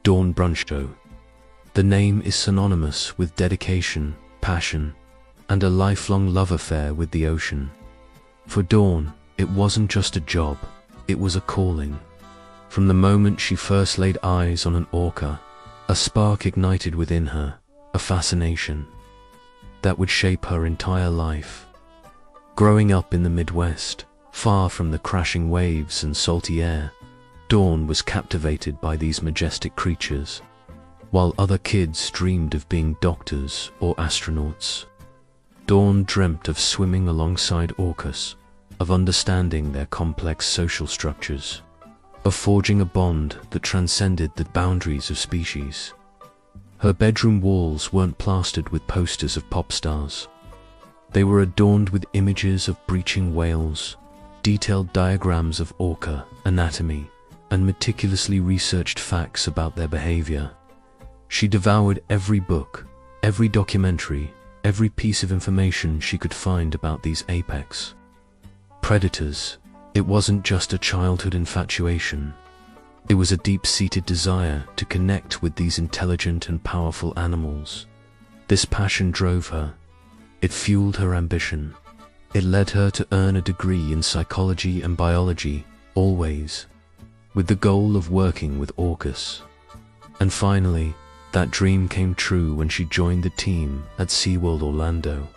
Dawn Brancheau. The name is synonymous with dedication, passion, and a lifelong love affair with the ocean. For Dawn, it wasn't just a job, it was a calling. From the moment she first laid eyes on an orca, a spark ignited within her, a fascination that would shape her entire life. Growing up in the Midwest, far from the crashing waves and salty air, Dawn was captivated by these majestic creatures. While other kids dreamed of being doctors or astronauts, Dawn dreamt of swimming alongside orcas, of understanding their complex social structures, of forging a bond that transcended the boundaries of species. Her bedroom walls weren't plastered with posters of pop stars. They were adorned with images of breaching whales, detailed diagrams of orca anatomy, and meticulously researched facts about their behavior. She devoured every book, every documentary, every piece of information she could find about these apex predators. It wasn't just a childhood infatuation. It was a deep-seated desire to connect with these intelligent and powerful animals. This passion drove her. It fueled her ambition. It led her to earn a degree in psychology and biology, always with the goal of working with orcas. And finally, that dream came true when she joined the team at SeaWorld Orlando.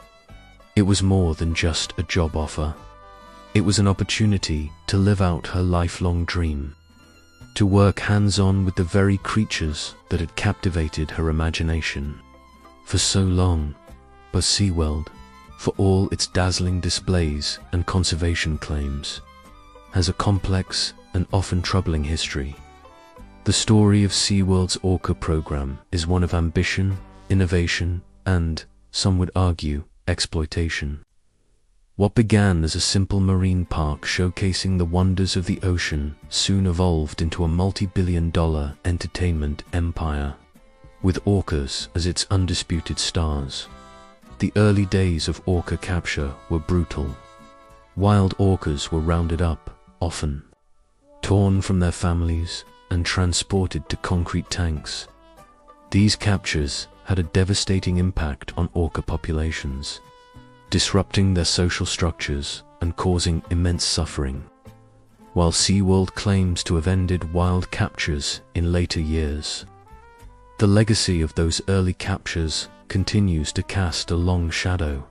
It was more than just a job offer. It was an opportunity to live out her lifelong dream, to work hands-on with the very creatures that had captivated her imagination for so long. But SeaWorld, for all its dazzling displays and conservation claims, has a complex and often troubling history. The story of SeaWorld's Orca program is one of ambition, innovation, and, some would argue, exploitation. What began as a simple marine park showcasing the wonders of the ocean soon evolved into a multi-billion-dollar entertainment empire, with orcas as its undisputed stars. The early days of orca capture were brutal. Wild orcas were rounded up, often torn from their families and transported to concrete tanks. These captures had a devastating impact on orca populations, disrupting their social structures and causing immense suffering. While SeaWorld claims to have ended wild captures in later years, the legacy of those early captures continues to cast a long shadow.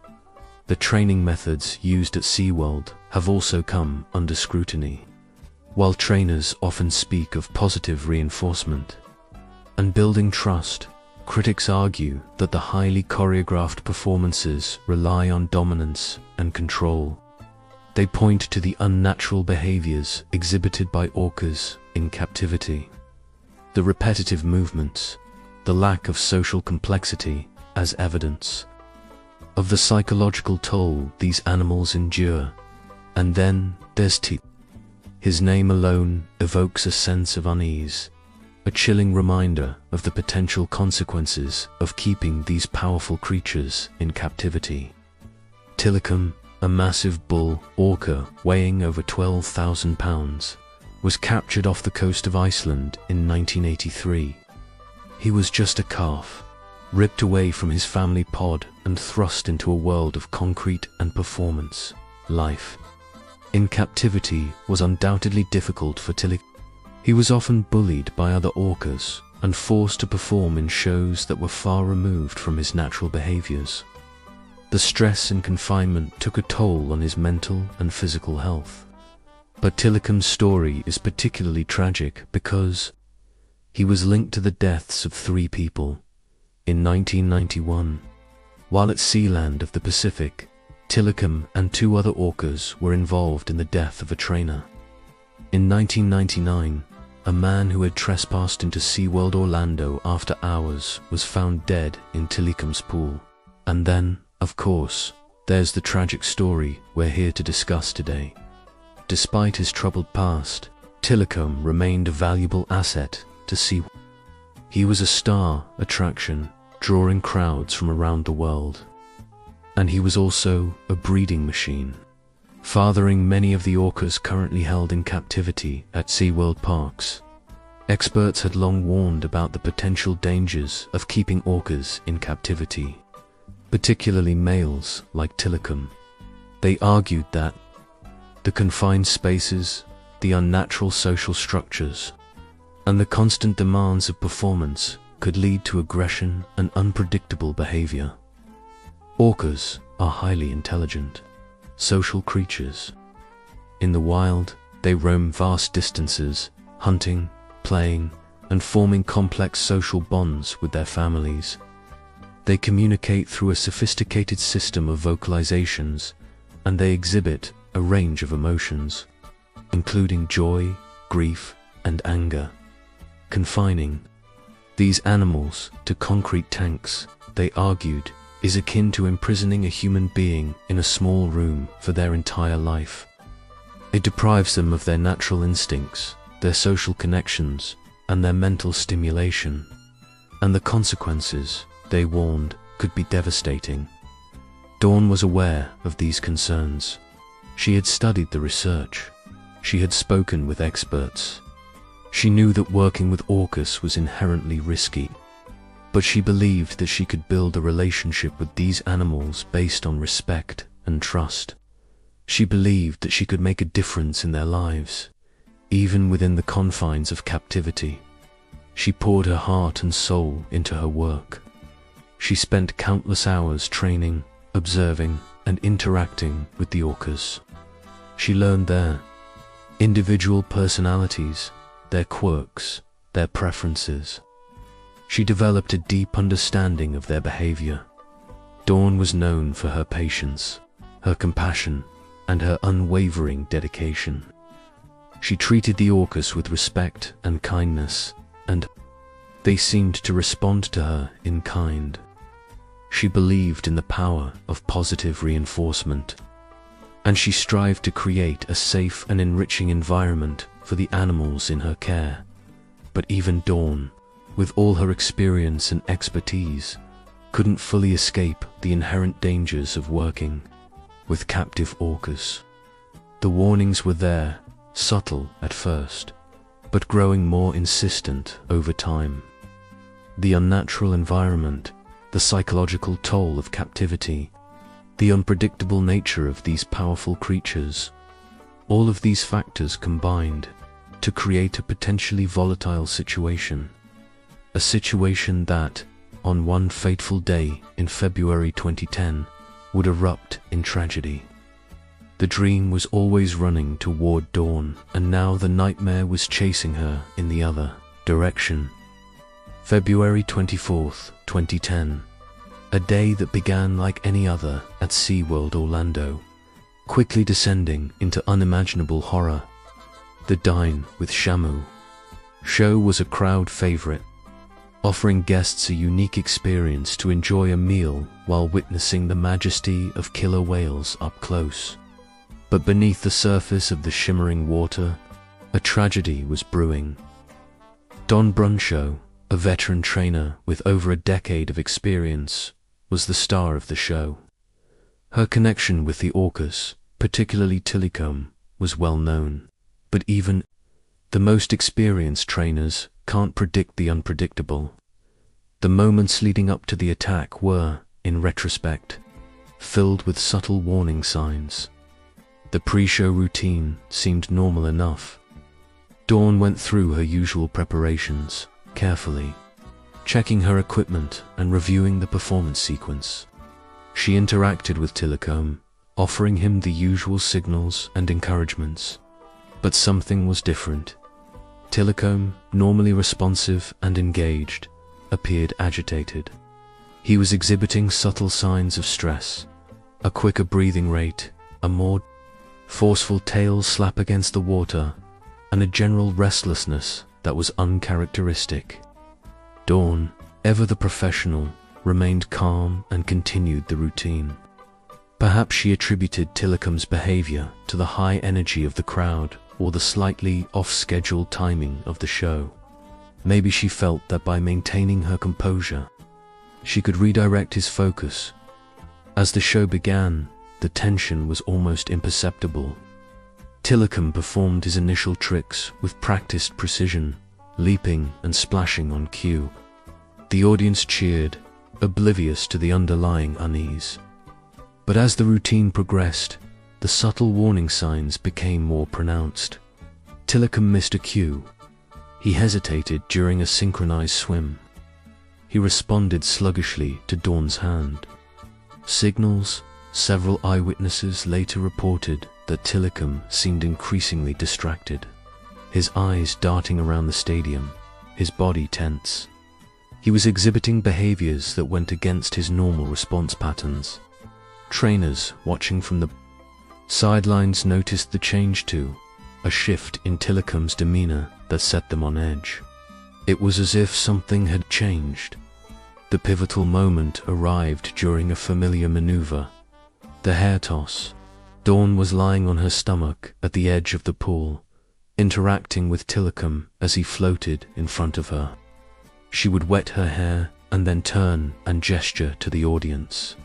The training methods used at SeaWorld have also come under scrutiny. While trainers often speak of positive reinforcement and building trust, critics argue that the highly choreographed performances rely on dominance and control. They point to the unnatural behaviors exhibited by orcas in captivity, the repetitive movements, the lack of social complexity as evidence of the psychological toll these animals endure. And then there's Kait. His name alone evokes a sense of unease, a chilling reminder of the potential consequences of keeping these powerful creatures in captivity. Tilikum, a massive bull orca weighing over 12,000 pounds, was captured off the coast of Iceland in 1983. He was just a calf, ripped away from his family pod and thrust into a world of concrete and performance. Life in captivity was undoubtedly difficult for Tilikum. He was often bullied by other orcas and forced to perform in shows that were far removed from his natural behaviors. The stress and confinement took a toll on his mental and physical health. But Tilikum's story is particularly tragic because he was linked to the deaths of 3 people. In 1991, while at Sealand of the Pacific, Tilikum and 2 other orcas were involved in the death of a trainer. In 1999, a man who had trespassed into SeaWorld Orlando after hours was found dead in Tilikum's pool. And then, of course, there's the tragic story we're here to discuss today. Despite his troubled past, Tilikum remained a valuable asset to SeaWorld. He was a star attraction, drawing crowds from around the world. And he was also a breeding machine, fathering many of the orcas currently held in captivity at SeaWorld parks. Experts had long warned about the potential dangers of keeping orcas in captivity, particularly males like Tilikum. They argued that the confined spaces, the unnatural social structures, and the constant demands of performance could lead to aggression and unpredictable behavior. Orcas are highly intelligent, social creatures. In the wild, they roam vast distances, hunting, playing, and forming complex social bonds with their families. They communicate through a sophisticated system of vocalizations, and they exhibit a range of emotions, including joy, grief, and anger. Confining these animals to concrete tanks, they argued, is akin to imprisoning a human being in a small room for their entire life. It deprives them of their natural instincts, their social connections, and their mental stimulation. And the consequences, they warned, could be devastating. Dawn was aware of these concerns. She had studied the research. She had spoken with experts. She knew that working with orcas was inherently risky, but she believed that she could build a relationship with these animals based on respect and trust. She believed that she could make a difference in their lives, even within the confines of captivity. She poured her heart and soul into her work. She spent countless hours training, observing, and interacting with the orcas. She learned their individual personalities, their quirks, their preferences. She developed a deep understanding of their behavior. Dawn was known for her patience, her compassion, and her unwavering dedication. She treated the orcas with respect and kindness, and they seemed to respond to her in kind. She believed in the power of positive reinforcement, and she strived to create a safe and enriching environment for the animals in her care. But even Dawn, with all her experience and expertise, couldn't fully escape the inherent dangers of working with captive orcas. The warnings were there, subtle at first, but growing more insistent over time. The unnatural environment, the psychological toll of captivity, the unpredictable nature of these powerful creatures, all of these factors combined to create a potentially volatile situation. A situation that, on one fateful day in February 2010, would erupt in tragedy. The dream was always running toward Dawn, and now the nightmare was chasing her in the other direction. February 24th, 2010. A day that began like any other at SeaWorld Orlando, quickly descending into unimaginable horror. The Dine with Shamu show was a crowd favorite, offering guests a unique experience to enjoy a meal while witnessing the majesty of killer whales up close. But beneath the surface of the shimmering water, a tragedy was brewing. Don Brancheau, a veteran trainer with over a decade of experience, was the star of the show. Her connection with the orcas, particularly Tilikum, was well known. But even the most experienced trainers can't predict the unpredictable. The moments leading up to the attack were, in retrospect, filled with subtle warning signs. The pre-show routine seemed normal enough. Dawn went through her usual preparations, carefully, checking her equipment and reviewing the performance sequence. She interacted with Tilikum, offering him the usual signals and encouragements. But something was different. Tilikum, normally responsive and engaged, appeared agitated. He was exhibiting subtle signs of stress, a quicker breathing rate, a more forceful tail slap against the water, and a general restlessness that was uncharacteristic. Dawn, ever the professional, remained calm and continued the routine. Perhaps she attributed Tilikum's behavior to the high energy of the crowd or the slightly off-schedule timing of the show. Maybe she felt that by maintaining her composure, she could redirect his focus. As the show began, the tension was almost imperceptible. Tilikum performed his initial tricks with practiced precision, leaping and splashing on cue. The audience cheered, oblivious to the underlying unease. But as the routine progressed, the subtle warning signs became more pronounced. Tilikum missed a cue. He hesitated during a synchronized swim. He responded sluggishly to Dawn's hand. Signals. Several eyewitnesses later reported that Tilikum seemed increasingly distracted, his eyes darting around the stadium, his body tense. He was exhibiting behaviors that went against his normal response patterns. Trainers watching from the sidelines noticed the change too, a shift in Tilikum's demeanor that set them on edge. It was as if something had changed. The pivotal moment arrived during a familiar maneuver. The hair toss. Dawn was lying on her stomach at the edge of the pool, interacting with Tilikum as he floated in front of her. She would wet her hair and then turn and gesture to the audience.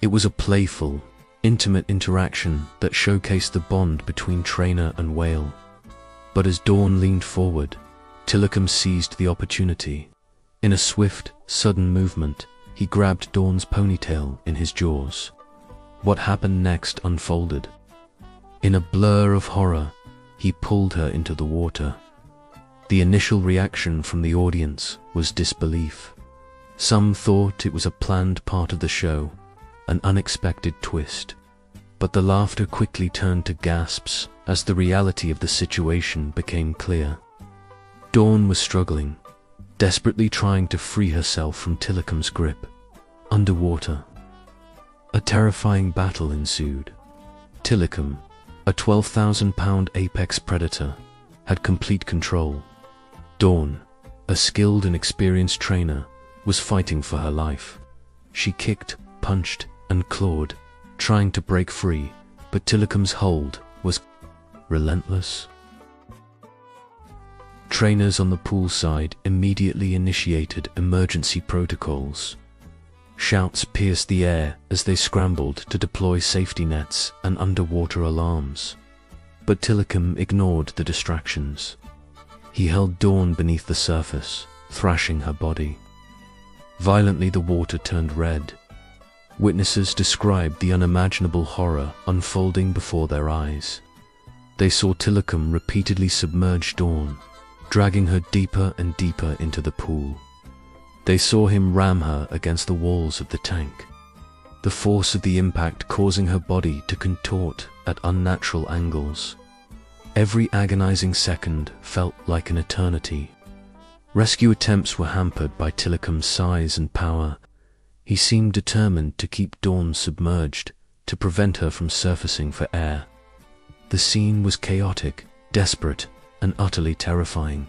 It was a playful, intimate interaction that showcased the bond between trainer and whale. But as Dawn leaned forward, Tilikum seized the opportunity. In a swift, sudden movement, he grabbed Dawn's ponytail in his jaws. What happened next unfolded. In a blur of horror, he pulled her into the water. The initial reaction from the audience was disbelief. Some thought it was a planned part of the show, an unexpected twist. But the laughter quickly turned to gasps as the reality of the situation became clear. Dawn was struggling, desperately trying to free herself from Tilikum's grip. Underwater, a terrifying battle ensued. Tilikum, a 12,000-pound apex predator, had complete control. Dawn, a skilled and experienced trainer, was fighting for her life. She kicked, punched, and clawed, trying to break free, but Tilikum's hold was relentless. Trainers on the poolside immediately initiated emergency protocols. Shouts pierced the air as they scrambled to deploy safety nets and underwater alarms. But Tilikum ignored the distractions. He held Dawn beneath the surface, thrashing her body. Violently, the water turned red. Witnesses described the unimaginable horror unfolding before their eyes. They saw Tilikum repeatedly submerge Dawn, dragging her deeper and deeper into the pool. They saw him ram her against the walls of the tank, the force of the impact causing her body to contort at unnatural angles. Every agonizing second felt like an eternity. Rescue attempts were hampered by Tilikum's size and power. He seemed determined to keep Dawn submerged, to prevent her from surfacing for air. The scene was chaotic, desperate, and utterly terrifying.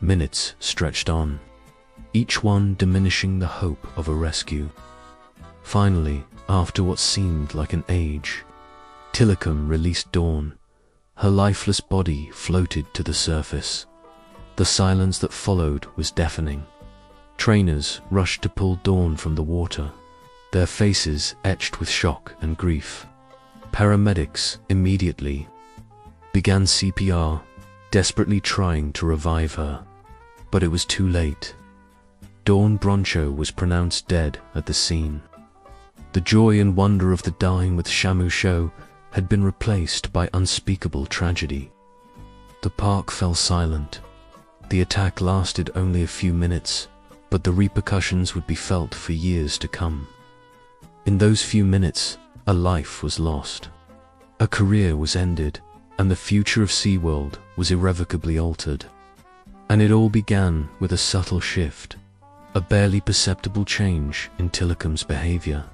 Minutes stretched on, each one diminishing the hope of a rescue. Finally, after what seemed like an age, Tilikum released Dawn. Her lifeless body floated to the surface. The silence that followed was deafening. Trainers rushed to pull Dawn from the water, their faces etched with shock and grief. Paramedics immediately began CPR, desperately trying to revive her. But it was too late. Dawn Brancheau was pronounced dead at the scene. The joy and wonder of the dine with Shamu show had been replaced by unspeakable tragedy. The park fell silent. The attack lasted only a few minutes, but the repercussions would be felt for years to come. In those few minutes, a life was lost. A career was ended, and the future of SeaWorld was irrevocably altered. And it all began with a subtle shift, a barely perceptible change in Tilikum's behavior.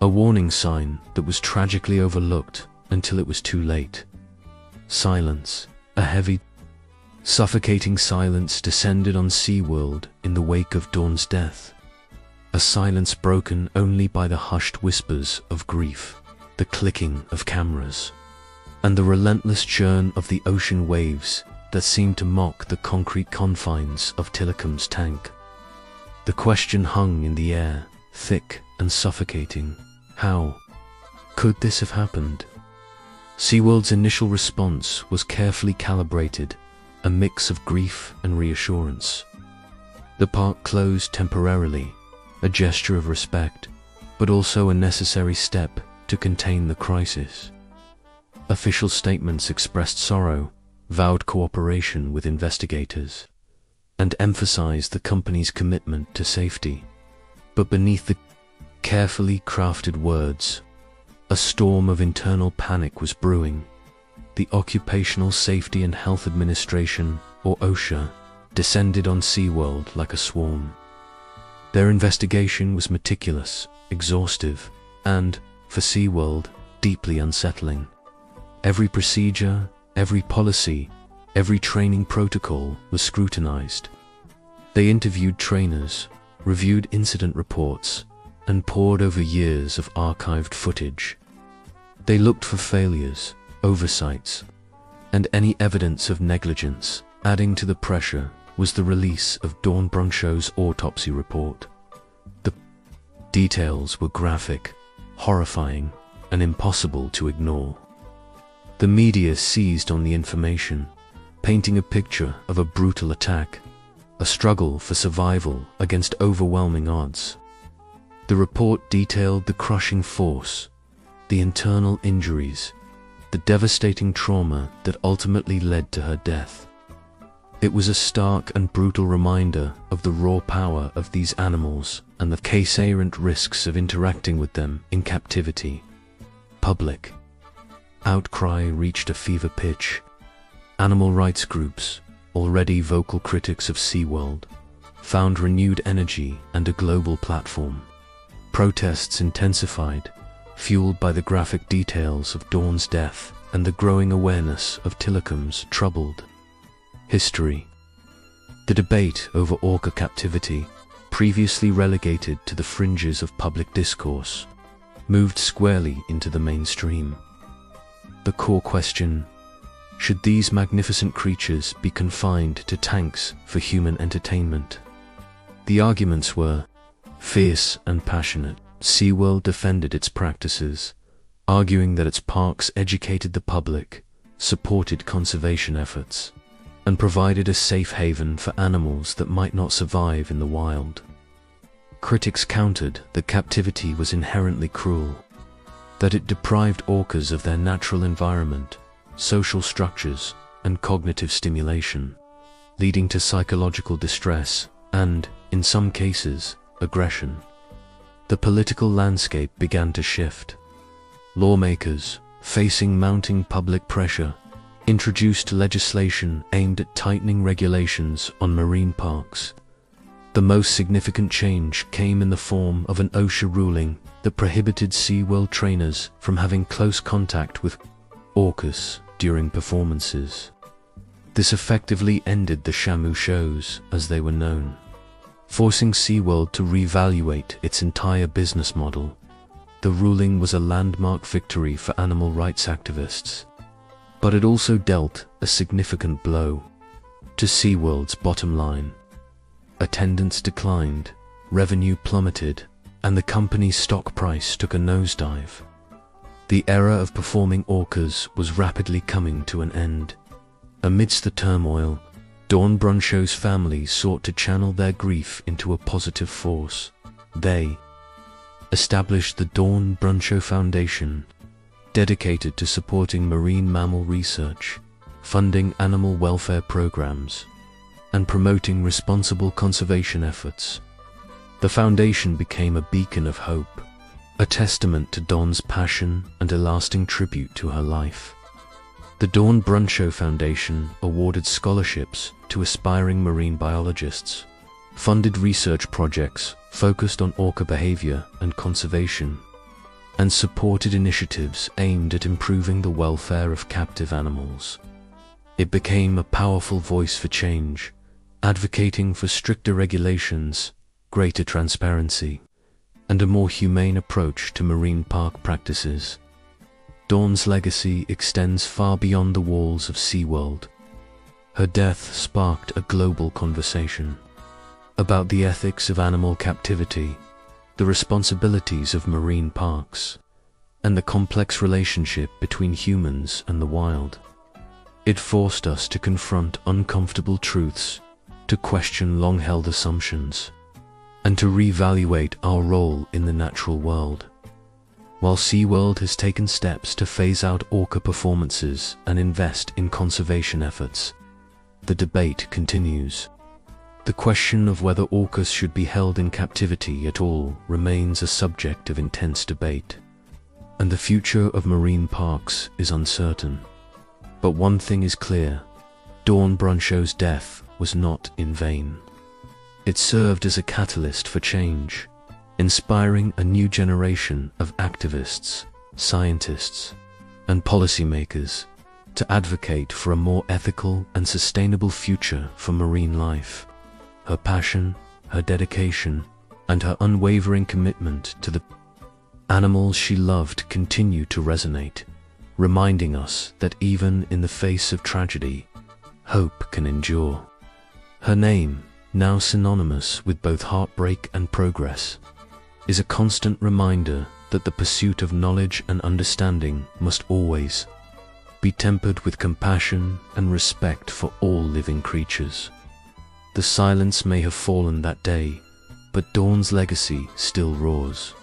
A warning sign that was tragically overlooked until it was too late. Silence, a heavy, suffocating silence descended on SeaWorld in the wake of Dawn's death. A silence broken only by the hushed whispers of grief, the clicking of cameras, and the relentless churn of the ocean waves that seemed to mock the concrete confines of Tilikum's tank. The question hung in the air, thick and suffocating. How could this have happened? SeaWorld's initial response was carefully calibrated, a mix of grief and reassurance. The park closed temporarily, a gesture of respect, but also a necessary step to contain the crisis. Official statements expressed sorrow, vowed cooperation with investigators, and emphasized the company's commitment to safety. But beneath the carefully crafted words, a storm of internal panic was brewing. The Occupational Safety and Health Administration, or OSHA, descended on SeaWorld like a swarm. Their investigation was meticulous, exhaustive, and, for SeaWorld, deeply unsettling. Every procedure, every policy, every training protocol was scrutinized. They interviewed trainers, reviewed incident reports, and pored over years of archived footage. They looked for failures, oversights, and any evidence of negligence. Adding to the pressure was the release of Dawn Brancheau's autopsy report. The details were graphic, horrifying, and impossible to ignore. The media seized on the information, painting a picture of a brutal attack, a struggle for survival against overwhelming odds. The report detailed the crushing force, the internal injuries, the devastating trauma that ultimately led to her death. It was a stark and brutal reminder of the raw power of these animals and the case-errant risks of interacting with them in captivity. Public outcry reached a fever pitch. Animal rights groups, already vocal critics of SeaWorld, found renewed energy and a global platform. Protests intensified, fueled by the graphic details of Dawn's death and the growing awareness of Tilikum's troubled history. The debate over orca captivity, previously relegated to the fringes of public discourse, moved squarely into the mainstream. The core question: should these magnificent creatures be confined to tanks for human entertainment? The arguments were fierce and passionate. SeaWorld defended its practices, arguing that its parks educated the public, supported conservation efforts, and provided a safe haven for animals that might not survive in the wild. Critics countered that captivity was inherently cruel, that it deprived orcas of their natural environment, social structures, and cognitive stimulation, leading to psychological distress and, in some cases, aggression. The political landscape began to shift. Lawmakers, facing mounting public pressure, introduced legislation aimed at tightening regulations on marine parks. The most significant change came in the form of an OSHA ruling that prohibited SeaWorld trainers from having close contact with orcas during performances. This effectively ended the Shamu shows as they were known, forcing SeaWorld to reevaluate its entire business model. The ruling was a landmark victory for animal rights activists, but it also dealt a significant blow to SeaWorld's bottom line. Attendance declined, revenue plummeted, and the company's stock price took a nosedive. The era of performing orcas was rapidly coming to an end. Amidst the turmoil, Dawn Brancheau's family sought to channel their grief into a positive force. They established the Dawn Brancheau Foundation, dedicated to supporting marine mammal research, funding animal welfare programs, and promoting responsible conservation efforts. The foundation became a beacon of hope, a testament to Dawn's passion and a lasting tribute to her life. The Dawn Brancheau Foundation awarded scholarships to aspiring marine biologists, funded research projects focused on orca behavior and conservation, and supported initiatives aimed at improving the welfare of captive animals. It became a powerful voice for change, advocating for stricter regulations, greater transparency, and a more humane approach to marine park practices. Dawn's legacy extends far beyond the walls of SeaWorld. Her death sparked a global conversation about the ethics of animal captivity, the responsibilities of marine parks, and the complex relationship between humans and the wild. It forced us to confront uncomfortable truths, to question long-held assumptions, and to reevaluate our role in the natural world. While SeaWorld has taken steps to phase out orca performances and invest in conservation efforts, the debate continues. The question of whether orcas should be held in captivity at all remains a subject of intense debate, and the future of marine parks is uncertain. But one thing is clear: Dawn Brancheau's death was not in vain. It served as a catalyst for change, inspiring a new generation of activists, scientists, and policymakers to advocate for a more ethical and sustainable future for marine life. Her passion, her dedication, and her unwavering commitment to the animals she loved continue to resonate, reminding us that even in the face of tragedy, hope can endure. Her name, now synonymous with both heartbreak and progress, is a constant reminder that the pursuit of knowledge and understanding must always be tempered with compassion and respect for all living creatures. The silence may have fallen that day, but Dawn's legacy still roars.